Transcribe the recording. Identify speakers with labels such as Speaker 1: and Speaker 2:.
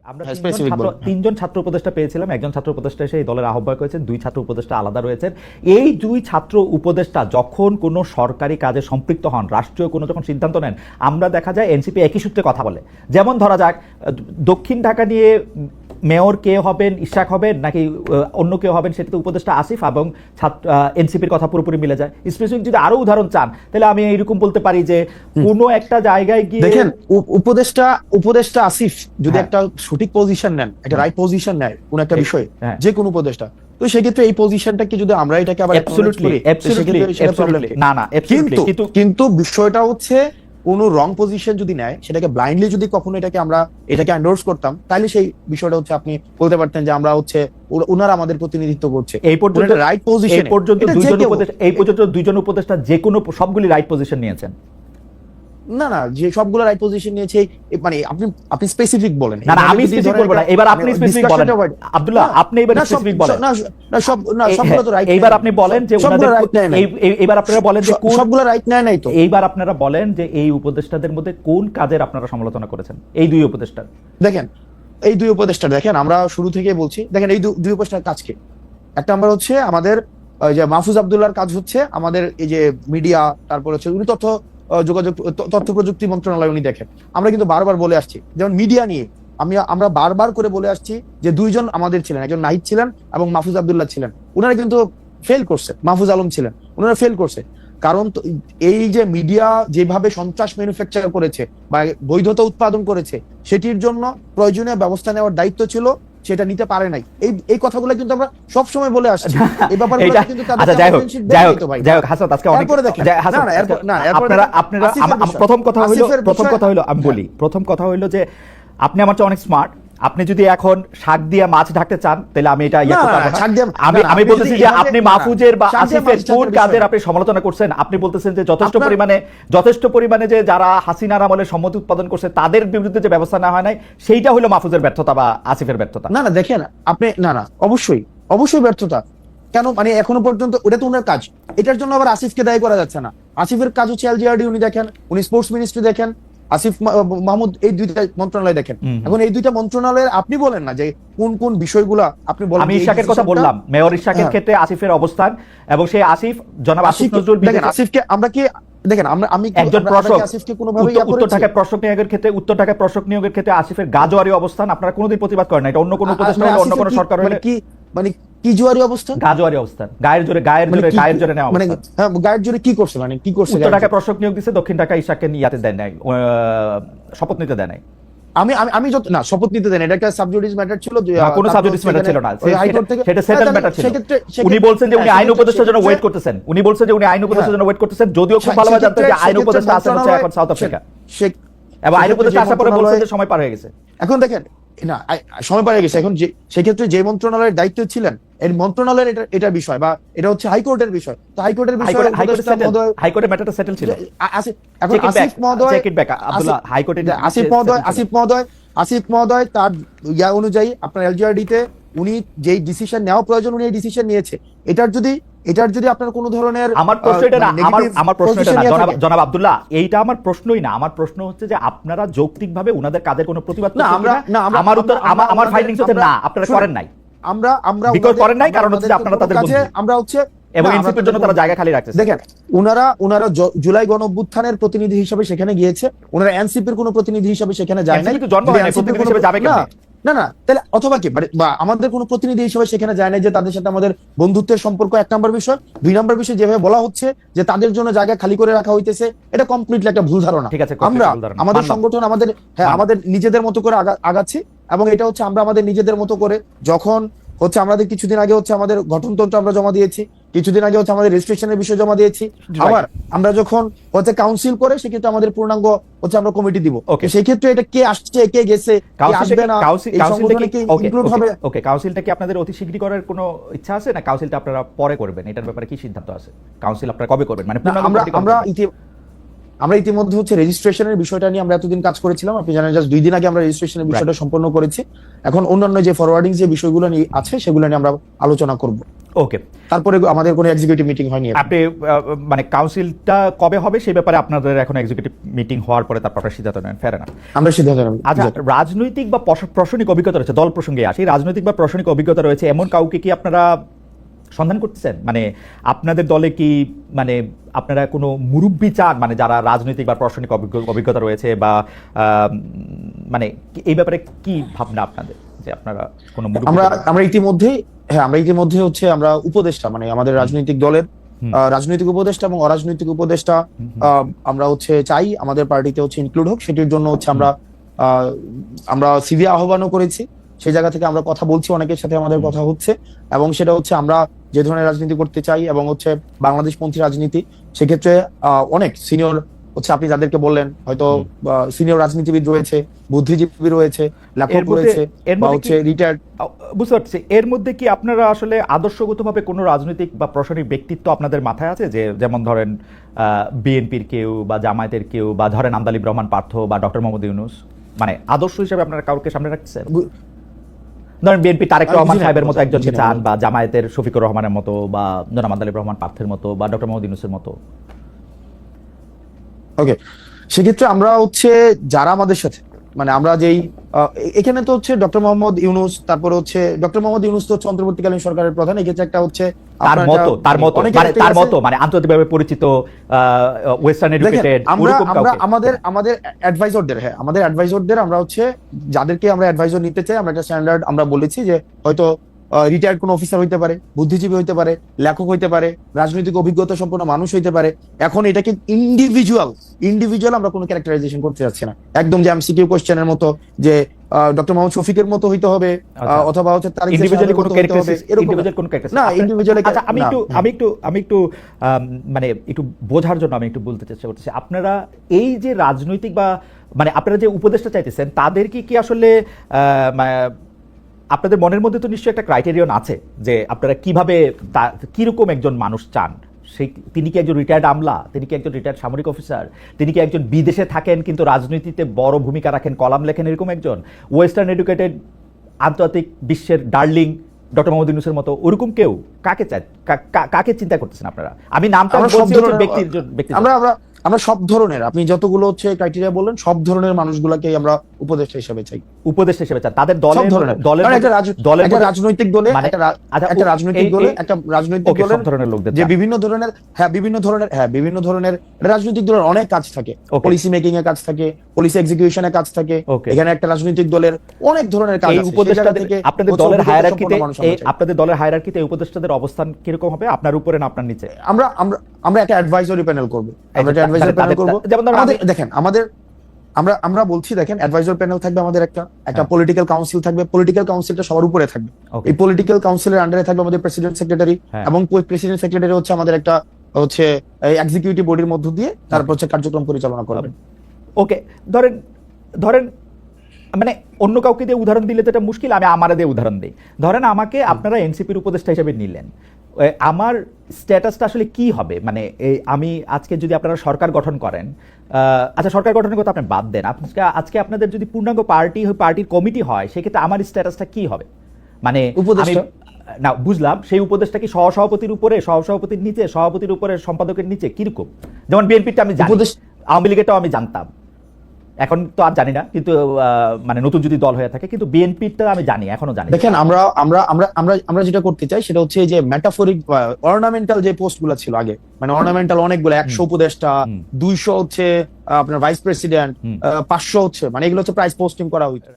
Speaker 1: আমরা
Speaker 2: হ্যাঁ, স্পেসিফিক বলুন।
Speaker 1: তিনজন ছাত্র উপদেষ্টা পেয়েছিলাম। একজন ছাত্র উপদেষ্টা এসে এই দলের আহ্বায়ক হয়েছেন, দুই ছাত্র উপদেষ্টা আলাদা রয়েছেন। এই দুই ছাত্র উপদেষ্টা যখন কোনো সরকারি কাজে সম্পৃক্ত হন, রাষ্ট্রীয় কোনো যখন সিদ্ধান্ত নেন, আমরা দেখা যায় এনসিপি একই সূত্রে কথা বলে। যেমন ধরা যাক দক্ষিণ ঢাকা নিয়ে মেয়র কে হবেন, ইশাক হবেন নাকি অন্য কেউ হবেন, সেটাতে উপদেষ্টা আসিফ এবং এনসিপির কথা পুরোপুরি মিলে যায়। স্পেসিফিক যদি আরো উদাহরণ চান তাহলে আমি এইরকম বলতে পারি যে কোনো একটা জায়গায় গিয়ে
Speaker 2: দেখেন উপদেষ্টা আসিফ যদি একটা সঠিক পজিশন নেন, একটা রাইট পজিশন নেয় কোন একটা বিষয়ে, যে কোন উপদেষ্টা, তো সেক্ষেত্রে এই পজিশনটাকে যদি আমরা এটাকে আবার কিন্তু বিষয়টা হচ্ছে কোন রং পজিশন যদি নেয়, সেটাকে ব্লাইন্ডলি যদি কখনো এটাকে এন্ডোর্স করতাম, তাহলে সেই বিষয়টা হচ্ছে আপনি বলতে পারতেন যে আমরা হচ্ছে ওনারা আমাদের প্রতিনিধিত্ব করছে।
Speaker 1: এই পর্যন্ত
Speaker 2: রাইট পজিশন,
Speaker 1: এই পর্যন্ত দুইজন উপদেষ্টা যে কোনো সবগুলি রাইট পজিশন নিয়েছেন।
Speaker 2: না যে সবগুলো রাইট পজিশন নিয়েছে, মানে আপনি স্পেসিফিক বলেন।
Speaker 1: না আমি স্পেসিফিক বলবো না, এবার আপনি স্পেসিফিক বলেন আব্দুল্লাহ, আপনি এবার স্পেসিফিক বলেন।
Speaker 2: সবগুলো তো রাইট।
Speaker 1: এইবার আপনি বলেন যে এইবার আপনারা বলেন যে
Speaker 2: সবগুলো রাইট নাই তো।
Speaker 1: এইবার আপনারা বলেন যে এই উপদেষ্টাদের মধ্যে কোন কাজের আপনারা সমালোচনা করেছেন এই দুই উপদেষ্টার?
Speaker 2: দেখেন এই দুই উপদেষ্টা, দেখেন আমরা শুরু থেকে বলছি, দেখেন এই দুই উপদেষ্টার কাজ কি? একটা আমরা হচ্ছে আমাদের যে মাহফুজ আব্দুল্লাহর কাজ হচ্ছে আমাদের এই যে মিডিয়া, তারপর হচ্ছে উনি তথ্য প্রযুক্তি মন্ত্রণালয় উনি দেখেন। আমরা কিন্তু বারবার বলে আসছি, যেমন মিডিয়া নিয়ে আমরা বারবার করে বলে আসছি যে দুইজন আমাদের ছিলেন, একজন নাহিদ ছিলেন এবং মাহফুজ আব্দুল্লাহ ছিলেন। উনারা কিন্তু ফেল করছে, মাহফুজ আলম ছিলেন, উনারা ফেল করছে। কারণ এই যে মিডিয়া যেভাবে সন্ত্রাস ম্যানুফ্যাকচার করেছে বা বৈধতা উৎপাদন করেছে, সেটির জন্য প্রয়োজনীয় ব্যবস্থা নেওয়ার দায়িত্ব ছিল, সেটা নিতে পারে নাই। এই কথাগুলো কিন্তু আমরা সব সময় বলে আসছি। এই ব্যাপারগুলো কিন্তু
Speaker 1: প্রথম কথা হইলো যে আপনি আমার চেয়ে অনেক স্মার্ট। আপনি যদি এখন শাক দিয়ে মাছ ঢাকতে চান তাহলে আমি এটা আমি বলতেছি যে আপনি মাহফুজের বা আসিফের কোন কাজের আপনি সমালোচনা করছেন? আপনি বলতেছেন যে যথেষ্ট পরিমাণে যে যারা হাসিনার আমলে সম্মতি উৎপাদন করছে তাদের বিরুদ্ধে যে ব্যবস্থা নেওয়া হয় নাই, সেইটা হলো মাহফুজের ব্যর্থতা বা আসিফের ব্যর্থতা।
Speaker 2: না দেখেন আপনি, না অবশ্যই ব্যর্থতা। কেন? মানে এখনো পর্যন্ত ওটা তো ওনার কাজ, এটার জন্য আবার আসিফকে দায়ী করা যাচ্ছে না। আসিফের কাজ হচ্ছে এলজিআরডি উনি দেখেন, উনি স্পোর্টস মিনিস্ট্রি দেখেন, আসিফ মাহমুদ এই দুইটা মন্ত্রণালয় দেখেন। এখন এই দুইটা মন্ত্রণালয়ের আপনি বলেন না যে কোন বিষয়গুলা আপনি বলেন।
Speaker 1: আমি ইশাকের কথা বললাম, মেয়র ইশাকের ক্ষেত্রে আসিফের অবস্থান এবং সেই আসিফ জনাব আসিফ নজরুল
Speaker 2: দেখেন আসিফকে আমরা কি দেখেন আমি
Speaker 1: একজন প্রশাসক আসিফকে কোনোভাবে উত্তর ঢাকায় প্রশাসক নিয়োগের ক্ষেত্রে আসিফের গাজোয়ারি অবস্থান আপনারা কোনোদিন প্রতিবাদ করেন না। এটা অন্য কোনো উপদেষ্টা হলে, অন্য কোনো সরকার হলে
Speaker 2: কি মানে কি জোয়ারি অবস্থান,
Speaker 1: গাজোয়ারি অবস্থান, গায়ের জোরে নেওয়া
Speaker 2: মানে গায়ের জোরে কি করছে, মানে কি করছে?
Speaker 1: উত্তর ঢাকায় প্রশাসক নিয়োগ দিয়েছে, দক্ষিণ ঢাকায় ইশাককে ইয়াতে দেয় নাই, শপথ নিতে দেয় নাই।
Speaker 2: আমি যত না শপথ নিতে দেন, এটা একটা সাবজুডিস ম্যাটার ছিল,
Speaker 1: কোনো সাবজুডিস ম্যাটার ছিল না, সেটা সেটেল ম্যাটার ছিল। উনি বলছেন যে উনি আইন উপদেষ্টার জন্য ওয়েট করতেছেন, যদিও খুব ভালোভাবে জানতেন যে আইন উপদেষ্টা আছেন হচ্ছে এখন সাউথ আফ্রিকা, এবং আইন উপদেষ্টা আসার পরে বলছেন যে সময় পার হয়ে গেছে।
Speaker 2: এখন দেখেন না সময় পার হয়ে গেছে। এখন সেক্ষেত্রে যে মন্ত্রণালয়ের দায়িত্ব ছিলেন, এই মন্ত্রণালয়ের এটা বিষয় বা এটা হচ্ছে হাইকোর্টের বিষয়, তো হাইকোর্টের বিষয়
Speaker 1: হাইকোর্টের ম্যাটারটা সেটেল ছিল।
Speaker 2: এখন আসিফ মহোদয় তার ইয়া অনুযায়ী আপনার এলজিআরডি তে উনি যেই ডিসিশন নেওয়া প্রয়োজন উনি এই ডিসিশন নিয়েছে। এটার যদি আপনার কোনো ধরনের,
Speaker 1: আমার প্রশ্ন এটা না, আমার প্রশ্ন এটা না জনাব আব্দুল্লাহ, এইটা আমার প্রশ্নই না। আমার প্রশ্ন হচ্ছে যে আপনারা যৌক্তিকভাবে ওনাদের কাজের কোনো প্রতিবাদ করছেন না? আমার উত্তর, আমার ফাইন্ডিংস হচ্ছে না, আপনারা করেন নাই। আমরা করেন নাই কারণ হচ্ছে আপনারা তাদের বন্ধু,
Speaker 2: আমরা হচ্ছে
Speaker 1: এবং এনসিপির জন্য তারা জায়গা খালি রাখতেছে।
Speaker 2: দেখেন ওনারা জুলাই গণঅভ্যুত্থানের প্রতিনিধি হিসেবে সেখানে গিয়েছে, ওনারা এনসিপির কোনো প্রতিনিধি হিসেবে সেখানে যায় নাই।
Speaker 1: জন্ম হয় নাই, প্রতিনিধি হিসেবে যাবে কেন?
Speaker 2: না তাহলে অথবা কি আমাদের কোনো প্রতিনিধি হিসেবে সেখানে যায় না, যে তাদের সাথে আমাদের বন্ধুত্বের সম্পর্ক এক নম্বর বিষয়। 2 নম্বর বিষয় যেভাবে বলা হচ্ছে যে তাদের জন্য জায়গা খালি করে রাখা হইতেছে, এটা কমপ্লিটলি একটা ভুল ধারণা। আমরা আমাদের সংগঠন আমাদের নিজেদের মতো করে আগাচ্ছি, এবং এটা হচ্ছে আমরা আমাদের নিজেদের মতো করে, যখন হচ্ছে আমাদের কিছুদিন আগে হচ্ছে আমাদের গঠনতন্ত্র আমরা জমা দিয়েছি, কিছুদিন আগে হচ্ছে আমাদের রেজিস্ট্রেশনের বিষয় জমা দিয়েছি, আবার আমরা যখন হচ্ছে কাউন্সিল করে সেক্ষেত্রে আমাদের পূর্ণাঙ্গ হচ্ছে আমরা কমিটি দিব। সেই ক্ষেত্রে এটা কে আসছে কে গেছে আসবে না,
Speaker 1: ওকে, কাউন্সিলটা কি আপনাদের অতি শীঘ্রই করার কোনো ইচ্ছা আছে না? কাউন্সিলটা আপনারা পরে করবেন, এটার ব্যাপারে কি সিদ্ধান্ত আছে? কাউন্সিল আপনারা কবে করবেন? মানে
Speaker 2: আমরা আমরা ইতিমধ্যে হচ্ছে রেজিস্ট্রেশনের বিষয়টা নিয়ে আমরা এতদিন কাজ করেছিলাম, আপনি জানেন জাস্ট 2 দিন আগে আমরা রেজিস্ট্রেশনের বিষয়টা সম্পন্ন করেছি। এখন অন্যান্য যে ফরওয়ার্ডিং যে বিষয়গুলো নিয়ে আছে সেগুলো নিয়ে আমরা আলোচনা করব।
Speaker 1: ওকে,
Speaker 2: তারপরে আমাদের কোনো এক্সিকিউটিভ মিটিং হয়নি।
Speaker 1: আপনি মানে কাউন্সিলটা কবে হবে সেই ব্যাপারে আপনাদের এখন এক্সিকিউটিভ মিটিং হওয়ার পরে তারপর আপনারা সিদ্ধান্ত নেন, ফের না?
Speaker 2: আমরা সিদ্ধান্ত নেব।
Speaker 1: আচ্ছা, রাজনৈতিক বা প্রশাসনিক অভিজ্ঞতা রয়েছে, দল প্রসঙ্গে আসি, রাজনৈতিক বা প্রশাসনিক অভিজ্ঞতা রয়েছে এমন কাউকে কি আপনারা সন্ধান করতেছেন? মানে আপনাদের দলে কি মানে আপনারা কোনো মুরব্বি চান, মানে যারা রাজনৈতিক বা প্রশাসনিক অভিজ্ঞতা রয়েছে, বা মানে এই ব্যাপারে কি ভাবনা আপনাদের, যে আপনারা কোনো
Speaker 2: আমরা ইতিমধ্যে হচ্ছে আমরা উপদেষ্টা, মানে আমাদের রাজনৈতিক দলের রাজনৈতিক উপদেষ্টা এবং অরাজনৈতিক উপদেষ্টা আমরা হচ্ছে চাই আমাদের পার্টিতে হচ্ছে ইনক্লুড হোক। সেটির জন্য হচ্ছে আমরা সিভি আহ্বানও করেছি। সেই জায়গা থেকে আমরা কথা বলছি, অনেকের সাথে আমাদের কথা হচ্ছে, এবং সেটা হচ্ছে আমরা যে ধরনের রাজনীতি করতে চাই এবং হচ্ছে বাংলাদেশপন্থী রাজনীতি, সেক্ষেত্রে অনেক সিনিয়র হচ্ছে আপনি যাদেরকে বললেন হয়তো সিনিয়র রাজনীতিবিদ রয়েছে, বুদ্ধিজীবী রয়েছে, লেখক রয়েছে, বা হচ্ছে রিটায়ার্ড।
Speaker 1: বুঝতে পারছি। এর মধ্যে কি আপনারা আসলে আদর্শগতভাবে কোনো রাজনৈতিক বা প্রশাসনিক ব্যক্তিত্ব আপনাদের মাথায় আছে, যে যেমন ধরেন বিএনপির কেউ বা জামায়াতের কেউ, বা ধরেন আমদালিব রহমান পার্থ বা ডক্টর মোহাম্মদ ইউনূস, মানে আদর্শ হিসেবে আপনারা কাউকে সামনে রাখছেন? ধরেন বিএনপি তারেক রহমান সাহেবের মতো একজনকে চান, বা জামায়াতের শফিকুর রহমানের মতো, বা জনাব আমদালিব রহমান পার্থের মতো, বা ডক্টর মোহাম্মদ ইউনূসের মতো?
Speaker 2: ওকে, সেক্ষেত্রে আমরা হচ্ছে যারা আমাদের সাথে, মানে আমরা যেই এখানে তো হচ্ছে ডক্টর মোহাম্মদ ইউনূস, তারপরে হচ্ছে ডক্টর মোহাম্মদ ইউনূস তো হচ্ছে অন্তর্বর্তীকালীন সরকারের প্রধান। এক্ষেত্রে একটা হচ্ছে
Speaker 1: তার মতো মানে আন্তর্জাতিকভাবে পরিচিত ওয়েস্টার্ন এডুকেটেড,
Speaker 2: আমাদের অ্যাডভাইজরদের আমরা হচ্ছে যাদেরকে আমরা অ্যাডভাইজর নিতে চাই, আমরা একটা স্ট্যান্ডার্ড আমরা বলেছি যে হয়তো রিটায়ার্ড কোনো অফিসার হইতে পারে, বুদ্ধিজীবী হইতে পারে, লেখক হইতে পারে, রাজনৈতিক অভিজ্ঞতা সম্পন্ন মানুষ হইতে পারে। এখন এটাকে ইন্ডিভিজুয়াল আমরা কোনো ক্যারেক্টারাইজেশন করতে যাচ্ছি না, একদম যে এমসিকিউ কোশ্চেনের মতো যে ডক্টর মোহাম্মদ শফিকের মতো হইতে হবে, অথবা হচ্ছে তার
Speaker 1: ইন্ডিভিজুয়ালি কোনো ক্যারেক্টার না, ইন্ডিভিজুয়ালি। আচ্ছা, আমি একটু মানে একটু বোঝার জন্য আমি একটু বলতে চেষ্টা করতেছি, আপনারা এই যে রাজনৈতিক বা মানে আপনারা যে উপদেষ্টা চাইতেছেন, তাদের কি আসলে আপনাদের মনের মধ্যে তো নিশ্চয়ই একটা ক্রাইটেরিয়ন আছে যে আপনারা কিভাবে কিরকম একজন মানুষ চান? সেই তিনি কি একজন রিটায়ার্ড আমলা, তিনি কি একজন রিটায়ার্ড সামরিক অফিসার, তিনি কি একজন বিদেশে থাকেন কিন্তু রাজনীতিতে বড় ভূমিকা রাখেন, কলাম লেখেন, এরকম একজন ওয়েস্টার্ন এডুকেটেড আন্তর্জাতিক বিশ্বের ডার্লিং ডক্টর মোহাম্মদ ইউনূসের মতো ওরকম কেউ কাকে চান, কাকে চিন্তা করতেছেন আপনারা? আমি নামটা ব্যক্তি
Speaker 2: আমরা সব ধরনের, আপনি যতগুলো হচ্ছে ক্রাইটেরিয়া বললেন, সব ধরনের মানুষগুলোকে আমরা উপদেষ্টা হিসেবে চাই।
Speaker 1: উপদেষ্টা হিসেবে চান তাদের দলের
Speaker 2: একটা রাজনৈতিক দলে ধরনের লোকদের যে বিভিন্ন ধরনের রাজনৈতিক দলের অনেক কাজ থাকে, পলিসি মেকিং এর কাজ থাকে, পলিসি এক্সিকিউশনের কাজ থাকে। এখানে একটা রাজনৈতিক দলের অনেক ধরনের কাজ আছে।
Speaker 1: উপদেষ্টা থেকে আপনাদের দলের হায়ারার্কিতে উপদেষ্টাদের অবস্থান কিরকম হবে, আপনার উপরে না আপনার নিচে?
Speaker 2: আমরা একটা অ্যাডভাইজরি প্যানেল করব। দেখেন আমরা বলছি, দেখেন অ্যাডভাইজর প্যানেল থাকবে, আমাদের একটা পলিটিক্যাল কাউন্সিল থাকবে। পলিটিক্যাল কাউন্সিলটা সবার উপরে থাকবে। এই পলিটিক্যাল কাউন্সিলের আন্ডারে থাকবে আমাদের প্রেসিডেন্ট সেক্রেটারি, এবং প্রেসিডেন্ট সেক্রেটারি হচ্ছে আমাদের একটা হচ্ছে এক্সিকিউটিভ বডির মধ্য দিয়ে তারপর হচ্ছে কার্যক্রম পরিচালনা করবেন।
Speaker 1: ওকে, ধরেন মানে অন্য কাউকে দিয়ে উদাহরণ দিলে তো এটা মুশকিল, আমি আমারে দিয়ে উদাহরণ দিই। ধরেন আমাকে আপনারা এনসিপির উপদেষ্টা হিসেবে নিলেন, আমার স্ট্যাটাসটা আসলে কি হবে? মানে আমি আজকে যদি আপনারা সরকার গঠন করেন, আচ্ছা সরকার গঠনের কথা আপনি বাদ দেন, আজকে আপনাদের যদি পূর্ণাঙ্গ পার্টির কমিটি হয়, সেক্ষেত্রে আমার স্ট্যাটাসটা কি হবে? মানে না বুঝলাম, সেই উপদেশটা কি সহসভাপতির উপরে, সহসভাপতির নিচে, সভাপতির উপরে, সম্পাদকের নিচে, কিরকম? যেমন বিএনপিটা আমি জানি, আওয়ামী লীগেরটাও আমি জানতাম, এখন তো আর জানি না, কিন্তু মানে নতুন যদি দল হয়ে থাকে, কিন্তু বিএনপিটা আমি জানি, এখনো জানি।
Speaker 2: দেখেন আমরা যেটা করতে চাই সেটা হচ্ছে যে মেটাফরিক অর্নামেন্টাল যে পোস্টগুলো ছিল আগে, মানে অর্নামেন্টাল অনেকগুলো, 100 উপদেষ্টা, 200 হচ্ছে আপনার ভাইস প্রেসিডেন্ট, 500 হচ্ছে, মানে এগুলো হচ্ছে প্রাইস পোস্টিং করা হইতো।